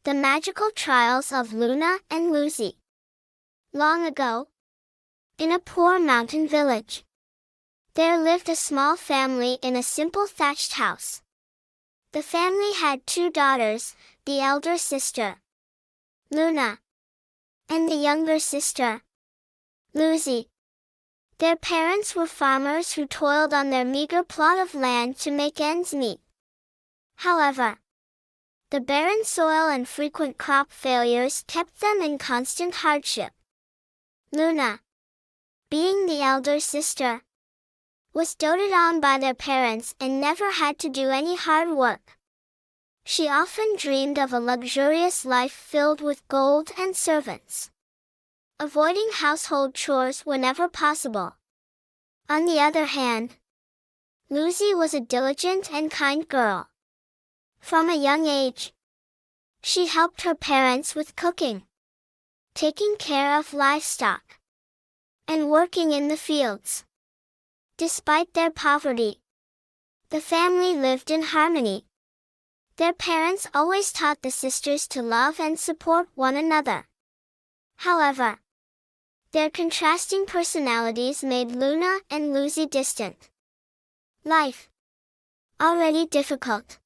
The Magical Trials of Luna and Losy. Long ago, in a poor mountain village, there lived a small family in a simple thatched house. The family had 2 daughters, the elder sister, Luna, and the younger sister, Losy. Their parents were farmers who toiled on their meager plot of land to make ends meet. However, the barren soil and frequent crop failures kept them in constant hardship. Luna, being the elder sister, was doted on by their parents and never had to do any hard work. She often dreamed of a luxurious life filled with gold and servants, avoiding household chores whenever possible. On the other hand, Losy was a diligent and kind girl. From a young age, she helped her parents with cooking, taking care of livestock, and working in the fields. Despite their poverty, the family lived in harmony. Their parents always taught the sisters to love and support one another. However, their contrasting personalities made Luna and Losy distant. Life, already difficult,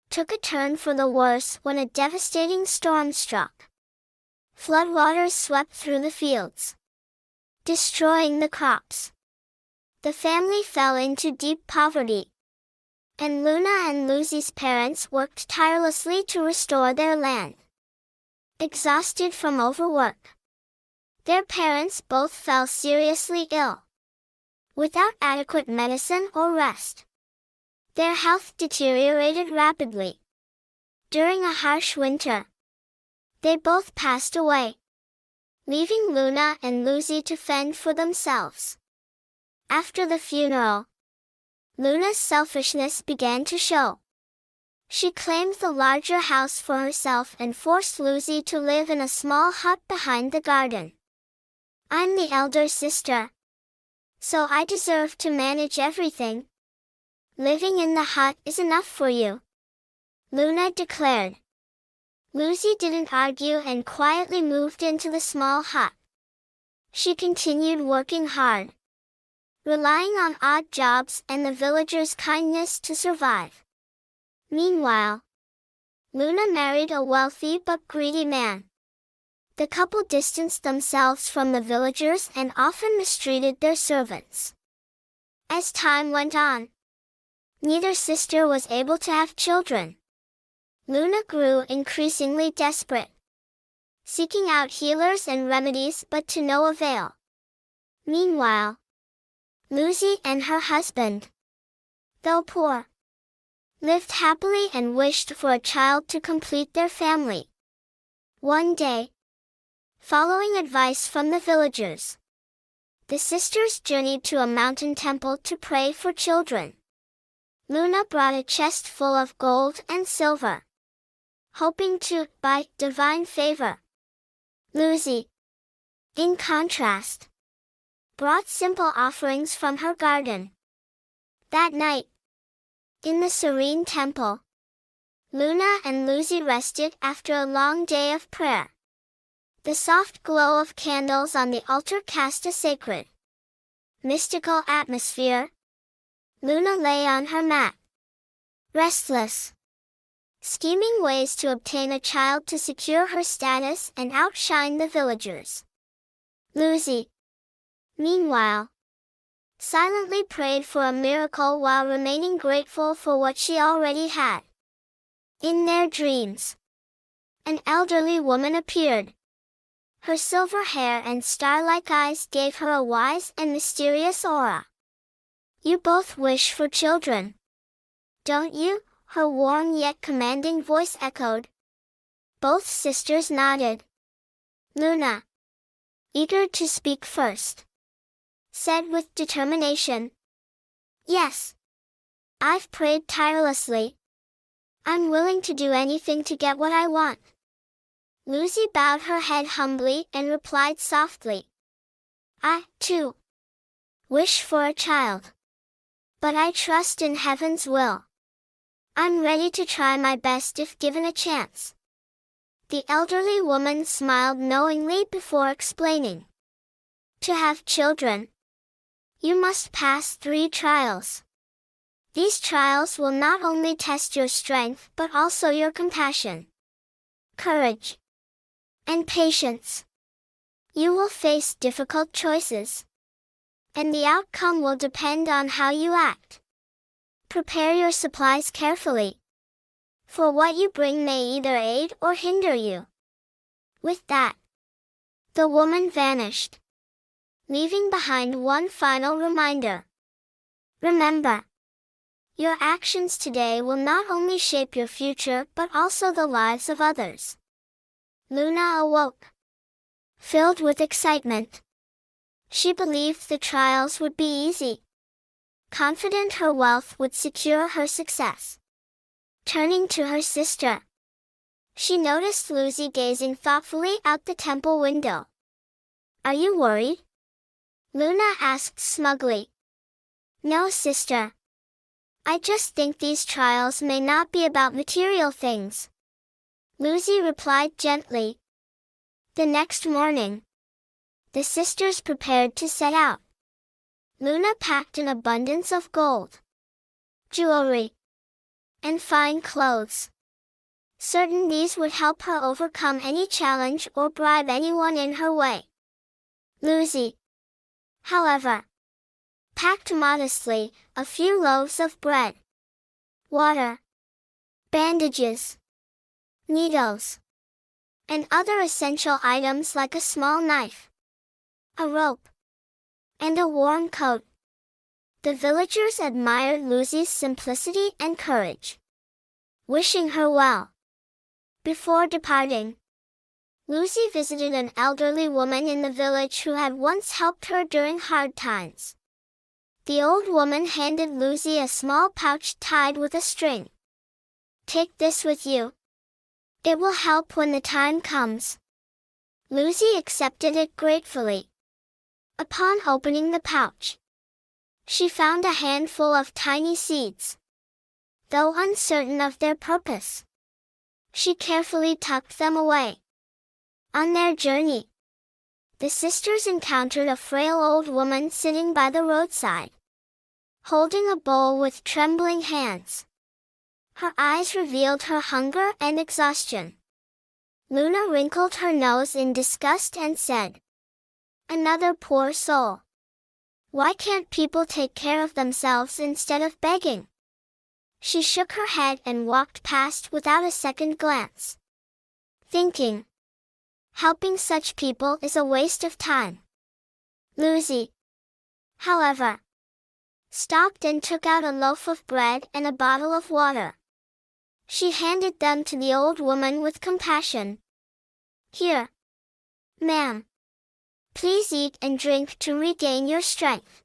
took a turn for the worse when a devastating storm struck. Floodwaters swept through the fields, destroying the crops. The family fell into deep poverty, and Luna and Losy's parents worked tirelessly to restore their land. Exhausted from overwork, their parents both fell seriously ill. Without adequate medicine or rest, their health deteriorated rapidly. During a harsh winter, they both passed away, leaving Luna and Losy to fend for themselves. After the funeral, Luna's selfishness began to show. She claimed the larger house for herself and forced Losy to live in a small hut behind the garden. "I'm the elder sister, so I deserve to manage everything. Living in the hut is enough for you," Luna declared. Losy didn't argue and quietly moved into the small hut. She continued working hard, relying on odd jobs and the villagers' kindness to survive. Meanwhile, Luna married a wealthy but greedy man. The couple distanced themselves from the villagers and often mistreated their servants. As time went on, neither sister was able to have children. Luna grew increasingly desperate, seeking out healers and remedies but to no avail. Meanwhile, Losy and her husband, though poor, lived happily and wished for a child to complete their family. One day, following advice from the villagers, the sisters journeyed to a mountain temple to pray for children. Luna brought a chest full of gold and silver, hoping to buy divine favor. Losy, in contrast, brought simple offerings from her garden. That night, in the serene temple, Luna and Losy rested after a long day of prayer. The soft glow of candles on the altar cast a sacred, mystical atmosphere. Luna lay on her mat, restless, scheming ways to obtain a child to secure her status and outshine the villagers. Losy, meanwhile, silently prayed for a miracle while remaining grateful for what she already had. In their dreams, an elderly woman appeared. Her silver hair and star-like eyes gave her a wise and mysterious aura. "You both wish for children, don't you?" her warm yet commanding voice echoed. Both sisters nodded. Luna, eager to speak first, said with determination, "Yes. I've prayed tirelessly. I'm willing to do anything to get what I want." Losy bowed her head humbly and replied softly, "I, too, wish for a child. But I trust in heaven's will. I'm ready to try my best if given a chance." The elderly woman smiled knowingly before explaining. To have children, you must pass 3 trials. These trials will not only test your strength but also your compassion, courage, and patience. You will face difficult choices, and the outcome will depend on how you act. Prepare your supplies carefully, for what you bring may either aid or hinder you. With that, the woman vanished, leaving behind one final reminder. Remember, your actions today will not only shape your future but also the lives of others. Luna awoke, filled with excitement. She believed the trials would be easy, confident her wealth would secure her success. Turning to her sister, she noticed Losy gazing thoughtfully out the temple window. Are you worried? Luna asked smugly. No, sister. I just think these trials may not be about material things. Losy replied gently. The next morning, the sisters prepared to set out. Luna packed an abundance of gold, jewelry, and fine clothes, certain these would help her overcome any challenge or bribe anyone in her way. Losy, however, packed modestly a few loaves of bread, water, bandages, needles, and other essential items like a small knife, a rope, and a warm coat. The villagers admired Losy's simplicity and courage, wishing her well. Before departing, Losy visited an elderly woman in the village who had once helped her during hard times. The old woman handed Losy a small pouch tied with a string. Take this with you. It will help when the time comes. Losy accepted it gratefully. Upon opening the pouch, she found a handful of tiny seeds. Though uncertain of their purpose, she carefully tucked them away. On their journey, the sisters encountered a frail old woman sitting by the roadside, holding a bowl with trembling hands. Her eyes revealed her hunger and exhaustion. Luna wrinkled her nose in disgust and said, "Another poor soul. Why can't people take care of themselves instead of begging?" She shook her head and walked past without a second glance, thinking, helping such people is a waste of time. Losy, however, stopped and took out a loaf of bread and a bottle of water. She handed them to the old woman with compassion. Here, ma'am. Please eat and drink to regain your strength.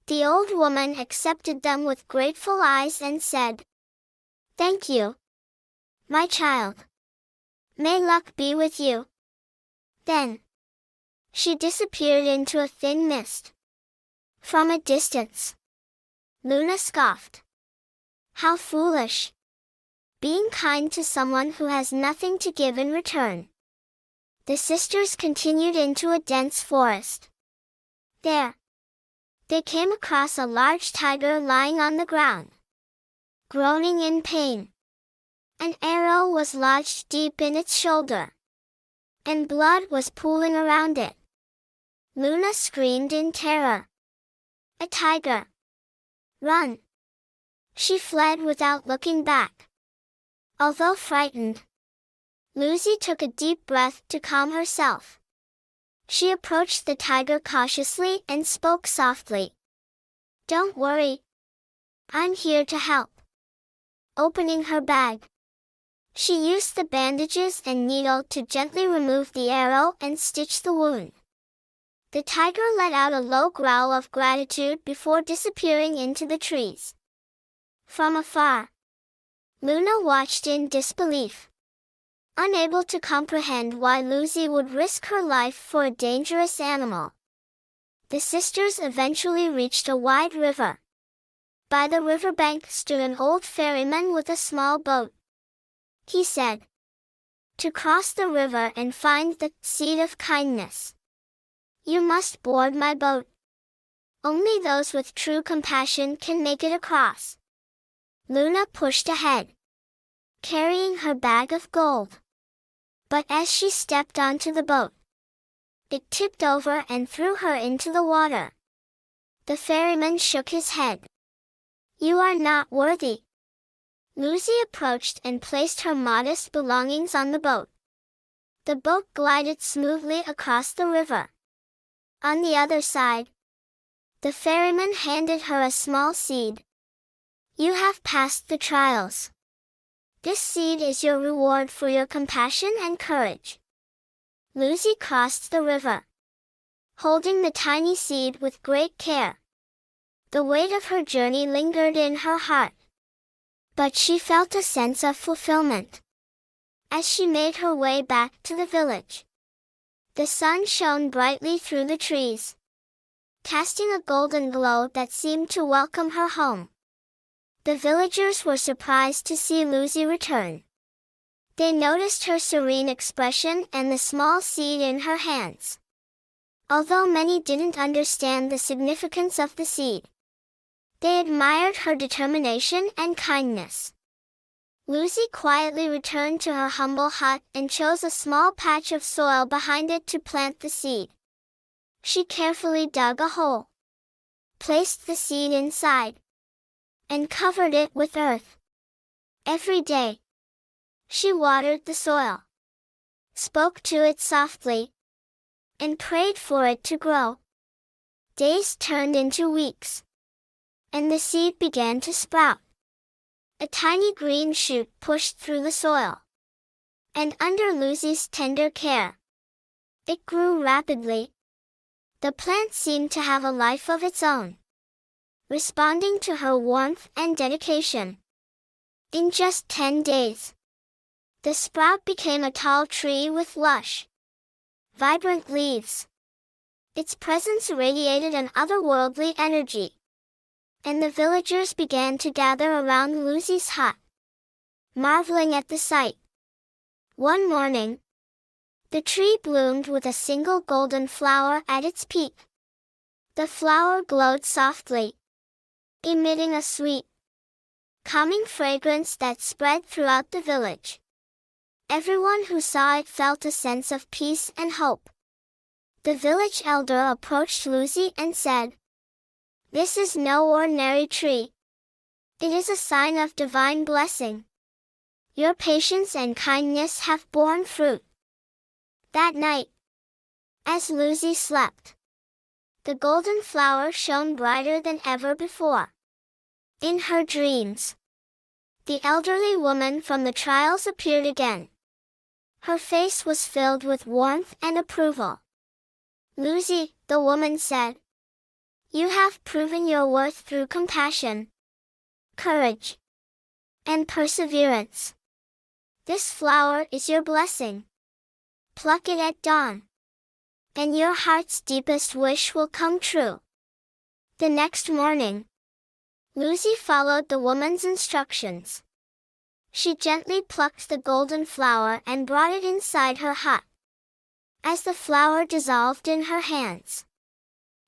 The old woman accepted them with grateful eyes and said, Thank you, my child. May luck be with you. Then, she disappeared into a thin mist. From a distance, Luna scoffed. How foolish! Being kind to someone who has nothing to give in return. The sisters continued into a dense forest. There, they came across a large tiger lying on the ground, groaning in pain. An arrow was lodged deep in its shoulder, and blood was pooling around it. Luna screamed in terror. A tiger! Run! She fled without looking back. Although frightened, Losy took a deep breath to calm herself. She approached the tiger cautiously and spoke softly. Don't worry. I'm here to help. Opening her bag, she used the bandages and needle to gently remove the arrow and stitch the wound. The tiger let out a low growl of gratitude before disappearing into the trees. From afar, Luna watched in disbelief, unable to comprehend why Losy would risk her life for a dangerous animal. The sisters eventually reached a wide river. By the riverbank stood an old ferryman with a small boat. He said, To cross the river and find the seed of kindness, you must board my boat. Only those with true compassion can make it across. Luna pushed ahead, carrying her bag of gold. But as she stepped onto the boat, it tipped over and threw her into the water. The ferryman shook his head. You are not worthy. Losy approached and placed her modest belongings on the boat. The boat glided smoothly across the river. On the other side, the ferryman handed her a small seed. You have passed the trials. This seed is your reward for your compassion and courage. Losy crossed the river, holding the tiny seed with great care. The weight of her journey lingered in her heart, but she felt a sense of fulfillment. As she made her way back to the village, the sun shone brightly through the trees, casting a golden glow that seemed to welcome her home. The villagers were surprised to see Losy return. They noticed her serene expression and the small seed in her hands. Although many didn't understand the significance of the seed, they admired her determination and kindness. Losy quietly returned to her humble hut and chose a small patch of soil behind it to plant the seed. She carefully dug a hole, placed the seed inside, and covered it with earth. Every day, she watered the soil, spoke to it softly, and prayed for it to grow. Days turned into weeks, and the seed began to sprout. A tiny green shoot pushed through the soil, and under Losy's tender care, it grew rapidly. The plant seemed to have a life of its own, responding to her warmth and dedication. In just 10 days, the sprout became a tall tree with lush, vibrant leaves. Its presence radiated an otherworldly energy, and the villagers began to gather around Losy's hut, marveling at the sight. One morning, the tree bloomed with a single golden flower at its peak. The flower glowed softly, emitting a sweet, calming fragrance that spread throughout the village. Everyone who saw it felt a sense of peace and hope. The village elder approached Losy and said, "This is no ordinary tree. It is a sign of divine blessing. Your patience and kindness have borne fruit." That night, as Losy slept, the golden flower shone brighter than ever before. In her dreams, the elderly woman from the trials appeared again. Her face was filled with warmth and approval. "Losy," the woman said, "you have proven your worth through compassion, courage, and perseverance. This flower is your blessing. Pluck it at dawn, and your heart's deepest wish will come true." The next morning, Losy followed the woman's instructions. She gently plucked the golden flower and brought it inside her hut. As the flower dissolved in her hands,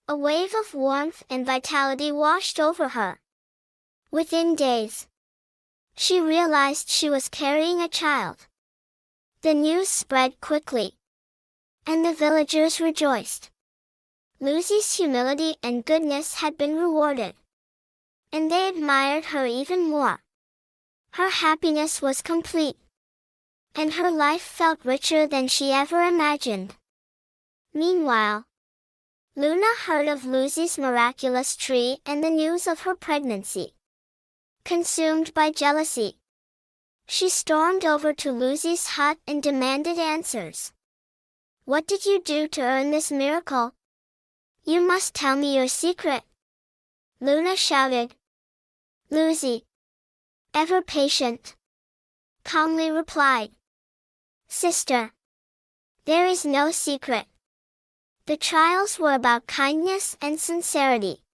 a wave of warmth and vitality washed over her. Within days, she realized she was carrying a child. The news spread quickly, and the villagers rejoiced. Losy's humility and goodness had been rewarded, and they admired her even more. Her happiness was complete, and her life felt richer than she ever imagined. Meanwhile, Luna heard of Losy's miraculous tree and the news of her pregnancy. Consumed by jealousy, she stormed over to Losy's hut and demanded answers. "What did you do to earn this miracle? You must tell me your secret," Luna shouted. Losy, ever patient, calmly replied, "Sister, there is no secret. The trials were about kindness and sincerity,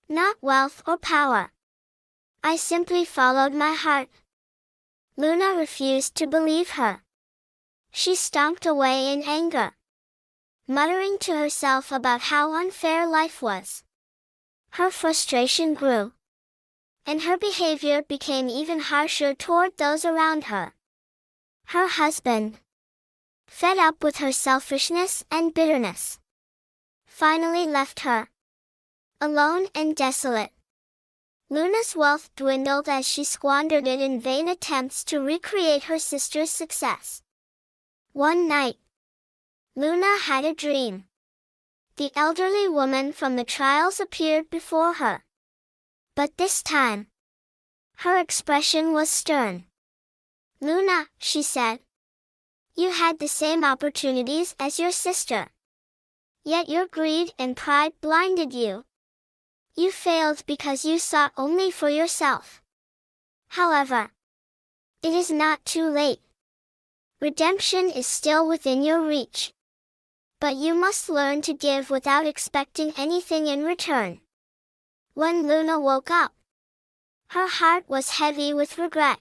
not wealth or power. I simply followed my heart." Luna refused to believe her. She stomped away in anger, muttering to herself about how unfair life was. Her frustration grew, and her behavior became even harsher toward those around her. Her husband, fed up with her selfishness and bitterness, finally left her, alone and desolate. Luna's wealth dwindled as she squandered it in vain attempts to recreate her sister's success. One night, Luna had a dream. The elderly woman from the trials appeared before her. But this time, her expression was stern. "Luna," she said, "you had the same opportunities as your sister. Yet your greed and pride blinded you. You failed because you sought only for yourself. However, it is not too late. Redemption is still within your reach. But you must learn to give without expecting anything in return." When Luna woke up, her heart was heavy with regret.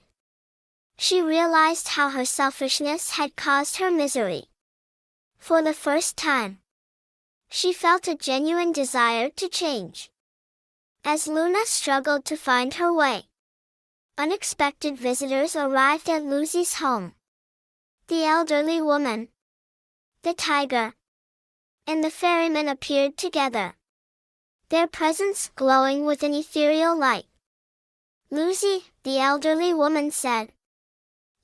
She realized how her selfishness had caused her misery. For the first time, she felt a genuine desire to change. As Luna struggled to find her way, unexpected visitors arrived at Losy's home. The elderly woman, the tiger, and the ferryman appeared together, their presence glowing with an ethereal light. "Losy," the elderly woman said,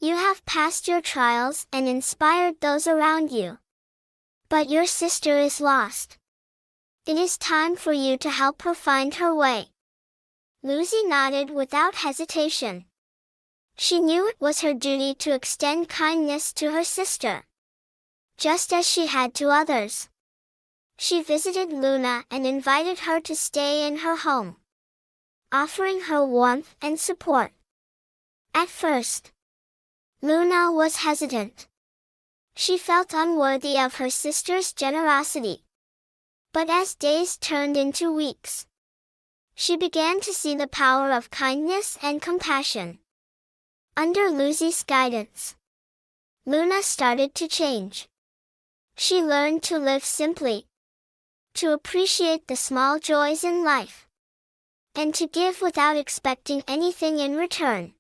"you have passed your trials and inspired those around you. But your sister is lost. It is time for you to help her find her way." Losy nodded without hesitation. She knew it was her duty to extend kindness to her sister, just as she had to others. She visited Luna and invited her to stay in her home, offering her warmth and support. At first, Luna was hesitant. She felt unworthy of her sister's generosity. But as days turned into weeks, she began to see the power of kindness and compassion. Under Losy's guidance, Luna started to change. She learned to live simply, to appreciate the small joys in life, and to give without expecting anything in return.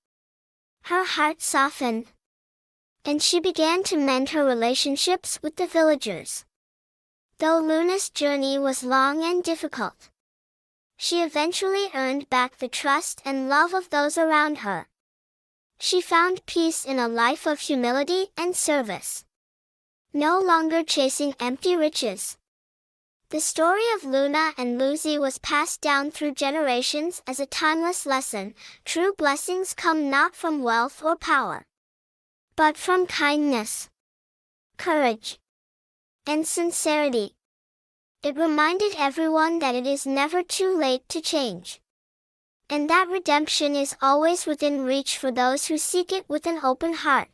Her heart softened, and she began to mend her relationships with the villagers. Though Luna's journey was long and difficult, she eventually earned back the trust and love of those around her. She found peace in a life of humility and service, no longer chasing empty riches. The story of Luna and Losy was passed down through generations as a timeless lesson. True blessings come not from wealth or power, but from kindness, courage, and sincerity. It reminded everyone that it is never too late to change, and that redemption is always within reach for those who seek it with an open heart.